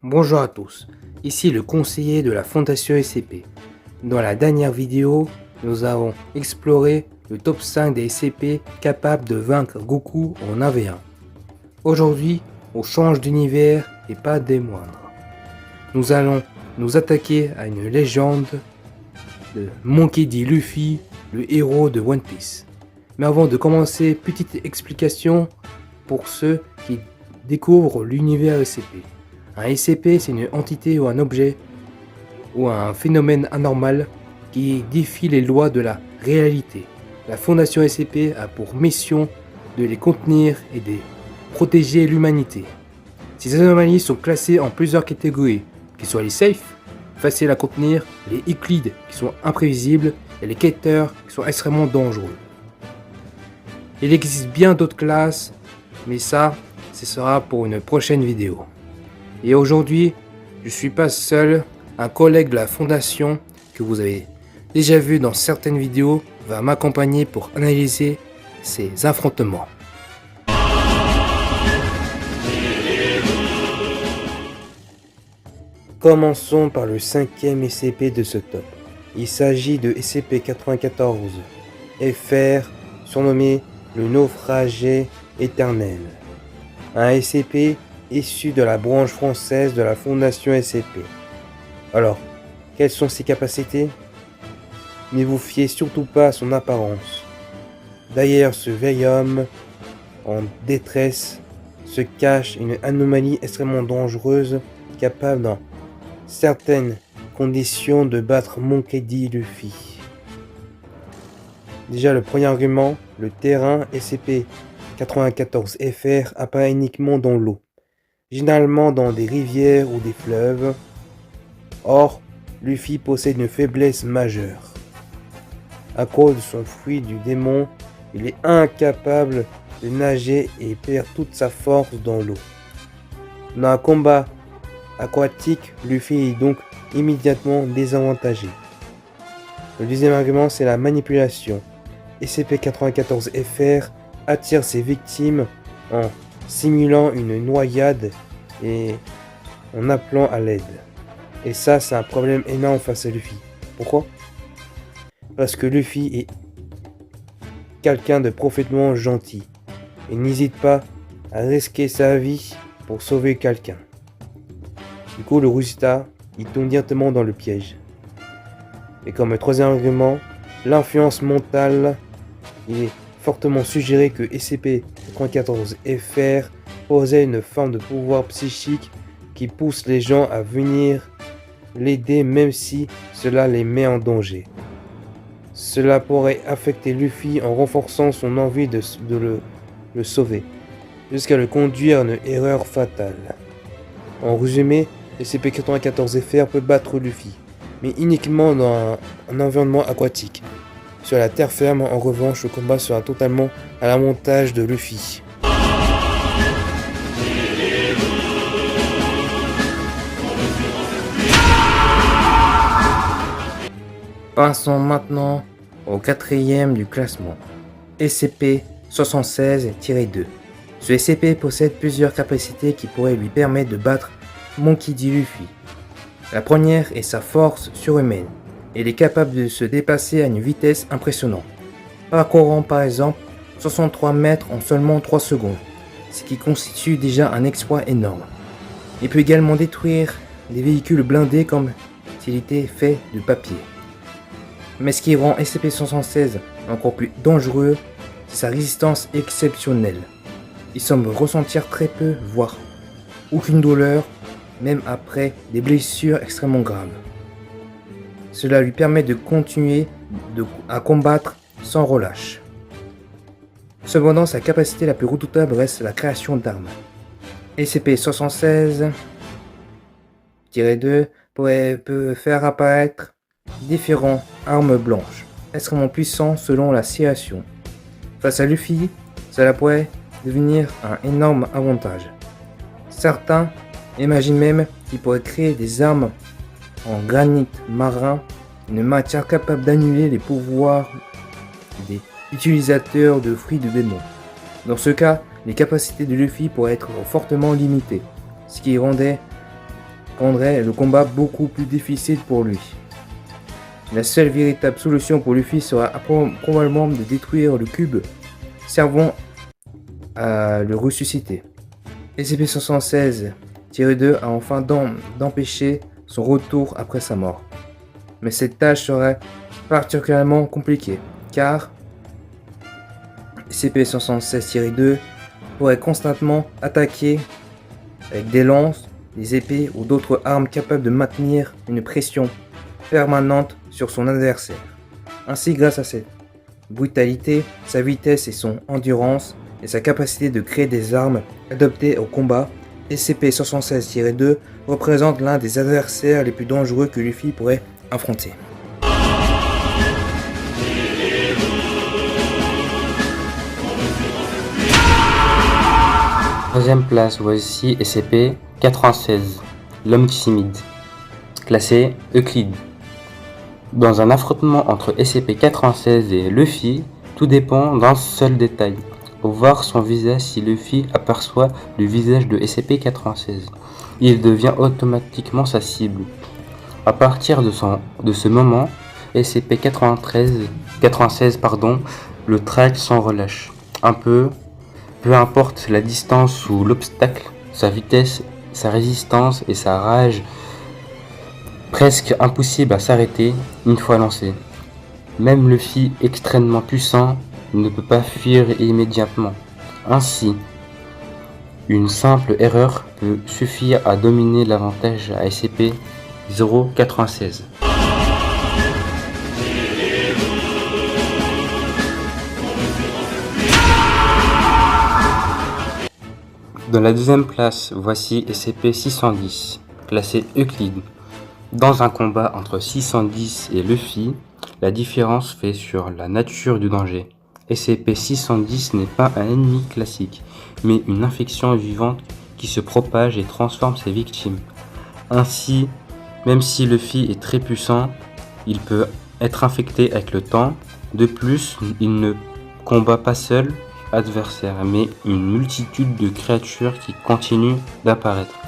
Bonjour à tous, ici le conseiller de la Fondation SCP. Dans la dernière vidéo, nous avons exploré le top 5 des SCP capables de vaincre Goku en 1v1. Aujourd'hui, on change d'univers et pas des moindres. Nous allons nous attaquer à une légende de Monkey D. Luffy, le héros de One Piece. Mais avant de commencer, petite explication pour ceux qui découvrent l'univers SCP. Un SCP, c'est une entité ou un objet ou un phénomène anormal qui défie les lois de la réalité. La Fondation SCP a pour mission de les contenir et de protéger l'humanité. Ces anomalies sont classées en plusieurs catégories, qui sont les safe, faciles à contenir, les Euclides qui sont imprévisibles et les Keter qui sont extrêmement dangereux. Il existe bien d'autres classes, mais ça, ce sera pour une prochaine vidéo. Et aujourd'hui, je suis pas seul, un collègue de la Fondation que vous avez déjà vu dans certaines vidéos va m'accompagner pour analyser ces affrontements. Commençons par le 5e SCP de ce top. Il s'agit de SCP-94 FR, surnommé le naufragé éternel. Un SCP issu de la branche française de la Fondation SCP. Alors, quelles sont ses capacités? Ne vous fiez surtout pas à son apparence. Derrière ce vieil homme en détresse se cache une anomalie extrêmement dangereuse capable dans certaines conditions de battre Monkey D. Luffy. Déjà le premier argument, le terrain SCP-94 FR apparaît uniquement dans l'eau, généralement dans des rivières ou des fleuves. Or, Luffy possède une faiblesse majeure. À cause de son fruit du démon, il est incapable de nager et perd toute sa force dans l'eau. Dans un combat aquatique, Luffy est donc immédiatement désavantagé. Le deuxième argument, c'est la manipulation. SCP-94 FR attire ses victimes en simulant une noyade et en appelant à l'aide. Et ça, c'est un problème énorme face à Luffy. Pourquoi? Parce que Luffy est quelqu'un de parfaitement gentil et n'hésite pas à risquer sa vie pour sauver quelqu'un. Du coup, le Rusita, il tombe directement dans le piège. Et comme troisième argument, l'influence mentale, il est fortement suggéré que SCP-94 FR possède une forme de pouvoir psychique qui pousse les gens à venir l'aider même si cela les met en danger. Cela pourrait affecter Luffy en renforçant son envie de le sauver, jusqu'à le conduire à une erreur fatale. En résumé, SCP-94 FR peut battre Luffy, mais uniquement dans un environnement aquatique. Sur la terre ferme, en revanche, le combat sera totalement à l'avantage de Luffy. Passons maintenant au 4e du classement, SCP-76-2. Ce SCP possède plusieurs capacités qui pourraient lui permettre de battre Monkey D. Luffy. La première est sa force surhumaine. Il est capable de se déplacer à une vitesse impressionnante, parcourant par exemple 63 mètres en seulement 3 secondes, ce qui constitue déjà un exploit énorme. Il peut également détruire des véhicules blindés comme s'il était fait de papier. Mais ce qui rend SCP-116 encore plus dangereux, c'est sa résistance exceptionnelle. Il semble ressentir très peu, voire aucune douleur, même après des blessures extrêmement graves. Cela lui permet de continuer à combattre sans relâche. Cependant, sa capacité la plus redoutable reste la création d'armes. SCP-76-2 peut faire apparaître différentes armes blanches, extrêmement puissantes selon la situation. Face à Luffy, cela pourrait devenir un énorme avantage. Certains imaginent même qu'il pourrait créer des armes en granit marin, une matière capable d'annuler les pouvoirs des utilisateurs de fruits de démons. Dans ce cas, les capacités de Luffy pourraient être fortement limitées, ce qui rendrait rendrait le combat beaucoup plus difficile pour lui. La seule véritable solution pour Luffy sera probablement de détruire le cube servant à le ressusciter. SCP-176-2 a enfin d'empêcher son retour après sa mort. Mais cette tâche serait particulièrement compliquée, car SCP-176-2 pourrait constamment attaquer avec des lances, des épées ou d'autres armes capables de maintenir une pression permanente sur son adversaire. Ainsi, grâce à cette brutalité, sa vitesse et son endurance et sa capacité de créer des armes adaptées au combat, SCP-176-2 représente l'un des adversaires les plus dangereux que Luffy pourrait affronter. Troisième place, voici SCP-96, l'homme timide, classé Euclide. Dans un affrontement entre SCP-96 et Luffy, tout dépend d'un seul détail. Au voir son visage, si Luffy aperçoit le visage de SCP-96, il devient automatiquement sa cible. À partir de ce moment, SCP-96 le traque sans relâche. Peu importe la distance ou l'obstacle, sa vitesse, sa résistance et sa rage, presque impossible à s'arrêter une fois lancé. Même Luffy extrêmement puissant ne peut pas fuir immédiatement. Ainsi, une simple erreur peut suffire à dominer l'avantage à SCP-096. Dans la deuxième place, voici SCP-610, classé Euclide. Dans un combat entre 610 et Luffy, la différence fait sur la nature du danger. SCP-610 n'est pas un ennemi classique, mais une infection vivante qui se propage et transforme ses victimes. Ainsi, même si Luffy est très puissant, il peut être infecté avec le temps. De plus, il ne combat pas seul adversaire, mais une multitude de créatures qui continuent d'apparaître.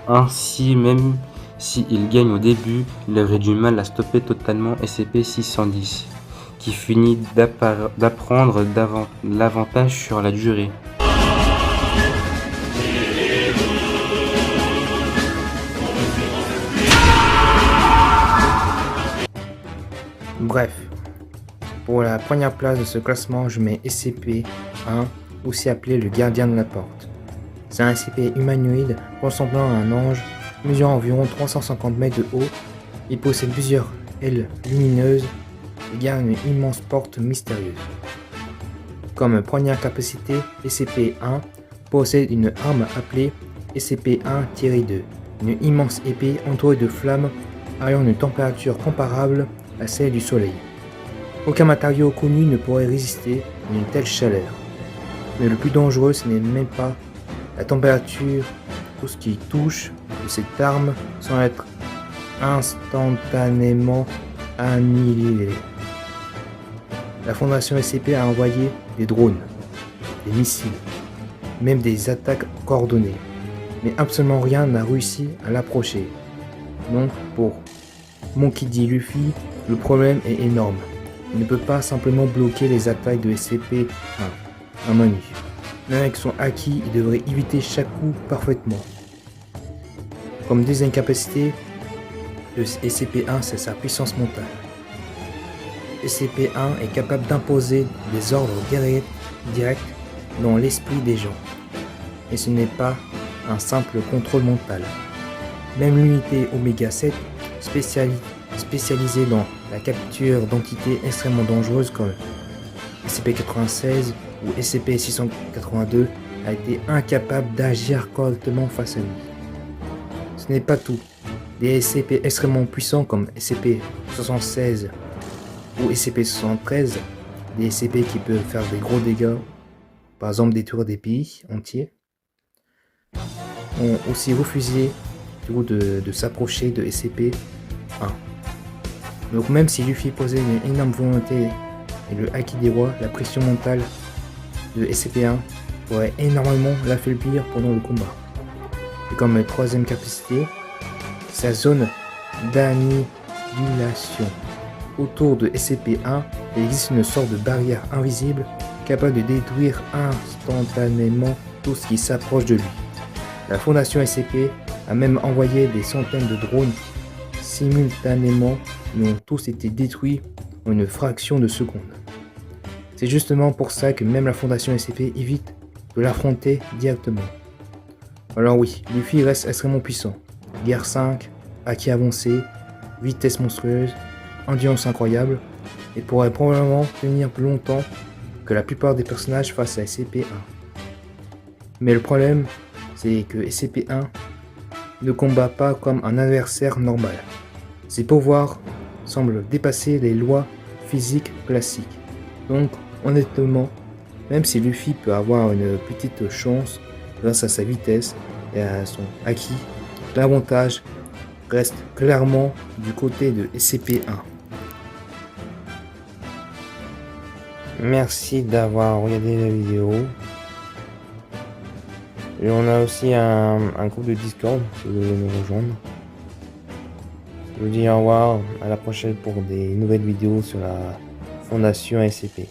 Ainsi, même s'il gagne au début, il aurait du mal à stopper totalement SCP-610, qui finit d'apprendre l'avantage sur la durée. Bref, pour la première place de ce classement, je mets SCP-1, aussi appelé le gardien de la porte. C'est un SCP humanoïde ressemblant à un ange, mesurant environ 350 mètres de haut. Il possède plusieurs ailes lumineuses et garde une immense porte mystérieuse. Comme première capacité, SCP-1 possède une arme appelée SCP-1-2, une immense épée entourée de flammes ayant une température comparable à celle du soleil. Aucun matériau connu ne pourrait résister à une telle chaleur. Mais le plus dangereux, ce n'est même pas la température ou ce qui touche de cette arme sans être instantanément annihilé. La Fondation SCP a envoyé des drones, des missiles, même des attaques coordonnées. Mais absolument rien n'a réussi à l'approcher. Donc pour Monkey D. Luffy, le problème est énorme. Il ne peut pas simplement bloquer les attaques de SCP-1 à main nue. Même avec son haki, il devrait éviter chaque coup parfaitement. Comme deuxième capacité, le SCP-1 c'est sa puissance mentale. SCP-1 est capable d'imposer des ordres directs dans l'esprit des gens. Et ce n'est pas un simple contrôle mental. Même l'unité Oméga 7, spécialisée dans la capture d'entités extrêmement dangereuses comme SCP-96 ou SCP-682, a été incapable d'agir correctement face à lui. Ce n'est pas tout. Des SCP extrêmement puissants comme SCP-76 ou SCP-73, des SCP qui peuvent faire des gros dégâts, par exemple détruire des pays entiers, ont aussi refusé de s'approcher de SCP-1. Donc même si Luffy posait une énorme volonté et le haki des rois, la pression mentale de SCP-1 pourrait énormément l'affaiblir pendant le combat. Et comme troisième capacité, sa zone d'annihilation. Autour de SCP-1, il existe une sorte de barrière invisible capable de détruire instantanément tout ce qui s'approche de lui. La Fondation SCP a même envoyé des centaines de drones simultanément, mais ont tous été détruits en une fraction de seconde. C'est justement pour ça que même la Fondation SCP évite de l'affronter directement. Alors oui, Luffy reste extrêmement puissant. Guerre 5, haki avancé, vitesse monstrueuse, endurance incroyable, et pourrait probablement tenir plus longtemps que la plupart des personnages face à SCP-1. Mais le problème, c'est que SCP-1 ne combat pas comme un adversaire normal. Ses pouvoirs semblent dépasser les lois physiques classiques. Donc, honnêtement, même si Luffy peut avoir une petite chance grâce à sa vitesse et à son haki, l'avantage reste clairement du côté de SCP-1. Merci d'avoir regardé la vidéo. Et on a aussi un groupe de Discord si vous voulez nous rejoindre. Je vous dis au revoir, à la prochaine pour des nouvelles vidéos sur la Fondation SCP.